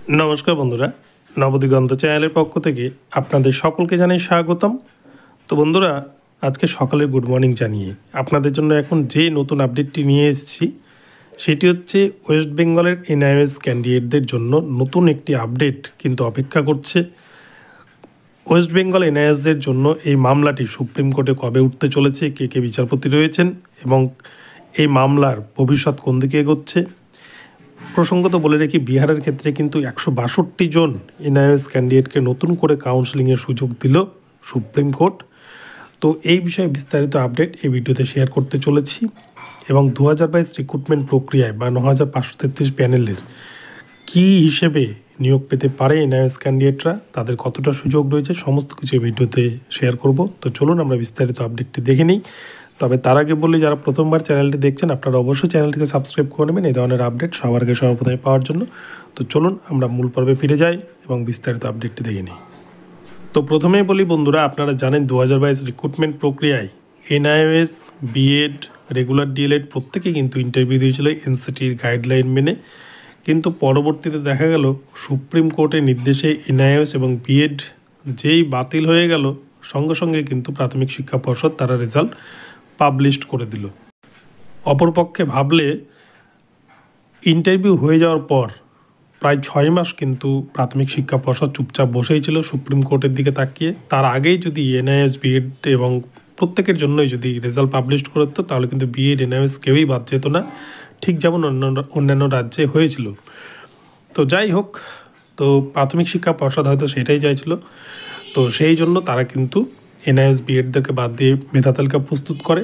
নমস্কার বন্ধুরা, নবদিগন্ত চ্যানেলের পক্ষ থেকে আপনাদের সকলকে জানাই স্বাগতম। তো বন্ধুরা, আজকে সকালের গুড মর্নিং জানিয়ে আপনাদের জন্য এখন যে নতুন আপডেটটি নিয়ে এসেছি সেটি হচ্ছে ওয়েস্ট বেঙ্গলের এনআইএস ক্যান্ডিডেটদের জন্য নতুন একটি আপডেট কিন্তু অপেক্ষা করছে। ওয়েস্ট বেঙ্গল এনআইএসদের জন্য এই মামলাটি সুপ্রিম কোর্টে কবে উঠতে চলেছে, কে কে বিচারপতি রয়েছেন এবং এই মামলার ভবিষ্যৎ কোন দিকে এগোচ্ছে। প্রসঙ্গত বলে রেখি, বিহারের ক্ষেত্রে কিন্তু 162 জন এনআইএস ক্যান্ডিডেটকে নতুন করে কাউন্সেলিংয়ের সুযোগ দিল সুপ্রিম কোর্ট। তো এই বিষয়ে বিস্তারিত আপডেট এই ভিডিওতে শেয়ার করতে চলেছি এবং 2022 রিক্রুটমেন্ট প্রক্রিয়ায় বা 9533 প্যানেলের কী হিসেবে নিয়োগ পেতে পারে এনআইএস ক্যান্ডিডেটরা, তাদের কতটা সুযোগ রয়েছে, সমস্ত কিছু এই ভিডিওতে শেয়ার করব। তো চলুন আমরা বিস্তারিত আপডেটটি দেখে নিই। তবে তার আগে বলি, যারা প্রথমবার চ্যানেলটি দেখছেন আপনারা অবশ্যই চ্যানেলটিকে সাবস্ক্রাইব করে নেবেন এই ধরনের আপডেট সবার আগে সর্বপ্রথমে পাওয়ার জন্য। তো চলুন আমরা মূল পর্বে ফিরে যাই এবং বিস্তারিত আপডেটটি দেখে নিই। তো প্রথমেই বলি বন্ধুরা, আপনারা জানেন 2022 রিক্রুটমেন্ট প্রক্রিয়ায় এনআইএস, বিএড, রেগুলার ডিএলএড প্রত্যেকেই কিন্তু ইন্টারভিউ দিয়েছিল এনসিটির গাইডলাইন মেনে। কিন্তু পরবর্তীতে দেখা গেল সুপ্রিম কোর্টের নির্দেশে এনআইএস এবং বিএড যেই বাতিল হয়ে গেল, সঙ্গে সঙ্গে কিন্তু প্রাথমিক শিক্ষা পর্ষদ তারা রেজাল্ট পাবলিশ করে দিল। অপরপক্ষে ভাবলে ইন্টারভিউ হয়ে যাওয়ার পর প্রায় 6 মাস কিন্তু প্রাথমিক শিক্ষা পর্ষদ চুপচাপ বসেই ছিল সুপ্রিম কোর্টের দিকে তাকিয়ে। তার আগেই যদি এনআইএস, বিএড এবং প্রত্যেকের জন্যই যদি রেজাল্ট পাবলিশ করতো তাহলে কিন্তু বিএড, এনআইএস কেউই বাদ যেত না, ঠিক যেমন অন্যান্য রাজ্যে হয়েছিল। তো যাই হোক, তো প্রাথমিক শিক্ষা পর্ষদ হয়তো সেটাই চাইছিল। তো সেই জন্য তারা কিন্তু এনআইএস, বিএডদেরকে বাদ দিয়ে মেধা তালিকা প্রস্তুত করে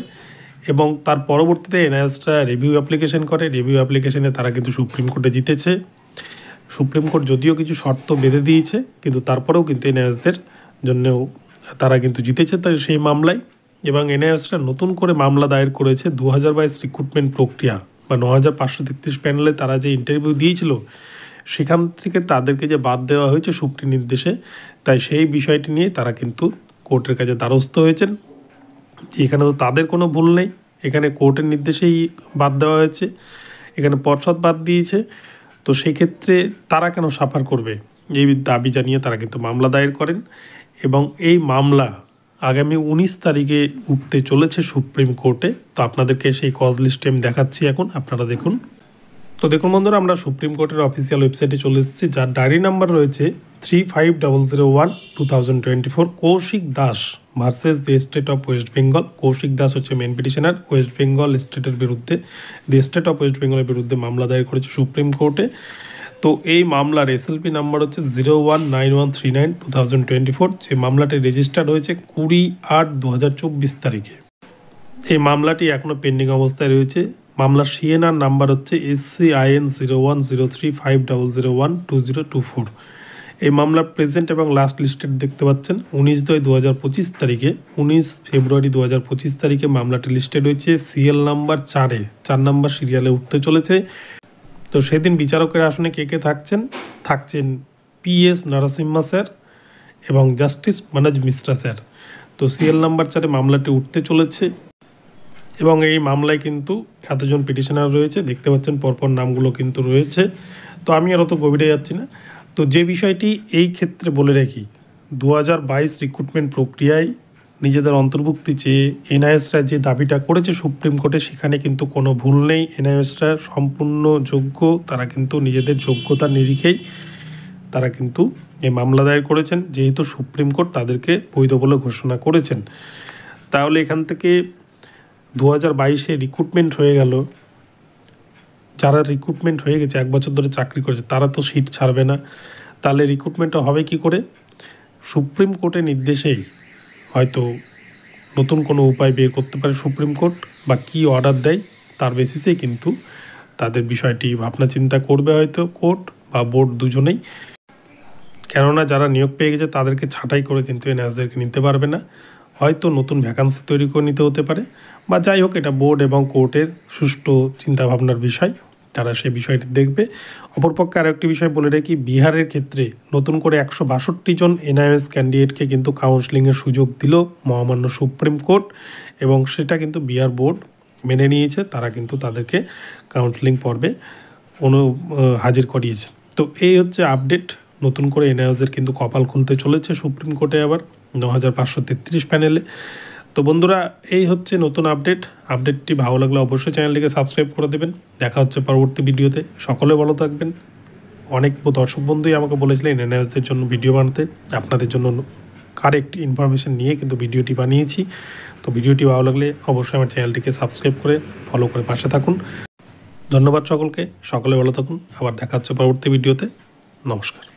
এবং তার পরবর্তীতে এনআইএসটা রিভিউ অ্যাপ্লিকেশন করে। রিভিউ অ্যাপ্লিকেশনে তারা কিন্তু সুপ্রিম কোর্টে জিতেছে। সুপ্রিম কোর্ট যদিও কিছু শর্ত বেঁধে দিয়েছে, কিন্তু তারপরেও কিন্তু এনআইএসদের জন্যও তারা কিন্তু জিতেছে তাই সেই মামলায়। এবং এনআইএসটা নতুন করে মামলা দায়ের করেছে 2022 রিক্রুটমেন্ট প্রক্রিয়া বা 9533 প্যানেলে তারা যে ইন্টারভিউ দিয়েছিল সেখান থেকে তাদেরকে যে বাদ দেওয়া হয়েছে সুপ্রিম নির্দেশে, তাই সেই বিষয়টি নিয়ে তারা কিন্তু কোর্টের কাছে দ্বারস্থ হয়েছেন। এখানে তো তাদের কোনো ভুল নেই, এখানে কোর্টের নির্দেশেই বাদ দেওয়া হয়েছে, এখানে পর্ষদ বাদ দিয়েছে। তো সেক্ষেত্রে তারা কেন সাফার করবে, এই দাবি জানিয়ে তারা কিন্তু মামলা দায়ের করেন এবং এই মামলা আগামী 19 তারিখে উঠতে চলেছে সুপ্রিম কোর্টে। তো আপনাদেরকে সেই কজ লিস্টে আমি দেখাচ্ছি, এখন আপনারা দেখুন। তো দেখুন বন্ধুরা, আমরা সুপ্রিম কোর্টের অফিসিয়াল ওয়েবসাইটে চলে এসেছি, যার ডায়েরি নাম্বার রয়েছে 35001/2024। Koushik Das versus the state of West Bengal. Koushik Das হচ্ছে মেন পিটিশনার, ওয়েস্ট বেঙ্গল স্টেটের বিরুদ্ধে, দি স্টেট অফ ওয়েস্ট বেঙ্গলের বিরুদ্ধে মামলা দায়ের করেছে সুপ্রিম কোর্টে। তো এই মামলার এসএলপি নাম্বার হচ্ছে 019139/2024। যে মামলাটি রেজিস্টার্ড হয়েছে 20/8/2024 তারিখে। এই মামলাটি এখনও পেন্ডিং অবস্থায় রয়েছে। মামলার সিএনআর নাম্বার হচ্ছে SCIN 010350012024। এই মামলার প্রেজেন্ট এবং লাস্ট লিস্টেড দেখতে পাচ্ছেন 19/2/2025 তারিখে। 19 ফেব্রুয়ারি 2025 তারিখে মামলাটি লিস্টেড হয়েছে সিএল নাম্বার 4 নাম্বার সিরিয়ালে উঠতে চলেছে। তো সেদিন বিচারকের আসনে কে কে থাকছেন PS নরসিম্হা স্যার এবং জাস্টিস মনোজ মিশ্রা স্যার। তো সিএল নাম্বার 4 মামলাটি উঠতে চলেছে এবং এই মামলায় কিন্তু এতজন পিটিশনার রয়েছে, দেখতে পাচ্ছেন পরপর নামগুলো কিন্তু রয়েছে। তো আমি আর অত গভীরে যাচ্ছি না। তো যে বিষয়টি এই ক্ষেত্রে বলে রাখি, 2022 রিক্রুটমেন্ট প্রক্রিয়ায় নিজেদের অন্তর্ভুক্তি চেয়ে এনআইএসরা যে দাবিটা করেছে সুপ্রিম কোর্টে, সেখানে কিন্তু কোনো ভুল নেই। এনআইএসরা সম্পূর্ণ যোগ্য, তারা কিন্তু নিজেদের যোগ্যতার নিরিখেই তারা কিন্তু এই মামলা দায়ের করেছেন, যেহেতু সুপ্রিম কোর্ট তাদেরকে বৈধ বলে ঘোষণা করেছেন। তাহলে এখান থেকে 2022 রিক্রুটমেন্ট হয়ে গেল, যারা রিক্রুটমেন্ট হয়ে গেছে 1 বছর ধরে চাকরি করেছে তারা তো সিট ছাড়বে না, তাহলে রিক্রুটমেন্টটা হবে কি করে? সুপ্রিম কোর্টের নির্দেশেই হয়তো নতুন কোনো উপায় বের করতে পারে সুপ্রিম কোর্ট, বা কী অর্ডার দেয় তার বেসিসেই কিন্তু তাদের বিষয়টি ভাবনা চিন্তা করবে হয়তো কোর্ট বা বোর্ড দুজনেই। কেননা যারা নিয়োগ পেয়ে গেছে তাদেরকে ছাঁটাই করে কিন্তু এনআইএসদেরকে নিতে পারবে না, হয়তো নতুন ভ্যাকান্সি তৈরি করে নিতে হতে পারে, বা যাই হোক, এটা বোর্ড এবং কোর্টের সুষ্ঠু চিন্তাভাবনার বিষয়, তারা সেই বিষয়টি দেখবে। অপরপক্ষে আরও একটি বিষয় বলে রাখি, বিহারের ক্ষেত্রে নতুন করে 162 জন এনআইএস ক্যান্ডিডেটকে কিন্তু কাউন্সেলিংয়ের সুযোগ দিল মহামান্য সুপ্রিম কোর্ট এবং সেটা কিন্তু বিহার বোর্ড মেনে নিয়েছে। তারা কিন্তু তাদেরকে কাউন্সেলিং পর্বে হাজির করিয়েছে। তো এই হচ্ছে আপডেট। নতুন করে এনআইওসের কিন্তু কপাল খুলতে চলেছে সুপ্রিম কোর্টে আবার 9533 প্যানেলে। তো বন্ধুরা, এই হচ্ছে নতুন আপডেটটি ভালো লাগলে অবশ্যই চ্যানেলটিকে সাবস্ক্রাইব করে দেবেন। দেখা হচ্ছে পরবর্তী ভিডিওতে। সকলে ভালো থাকবেন। অনেক দর্শক বন্ধুই আমাকে বলেছিলেন এনআইওসদের জন্য ভিডিও বানাতে, আপনাদের জন্য কারেক্ট ইনফরমেশন নিয়ে কিন্তু ভিডিওটি বানিয়েছি। তো ভিডিওটি ভালো লাগলে অবশ্যই আমার চ্যানেলটিকে সাবস্ক্রাইব করে ফলো করে পাশে থাকুন। ধন্যবাদ সকলকে, সকলে ভালো থাকুন। আবার দেখা হচ্ছে পরবর্তী ভিডিওতে। নমস্কার।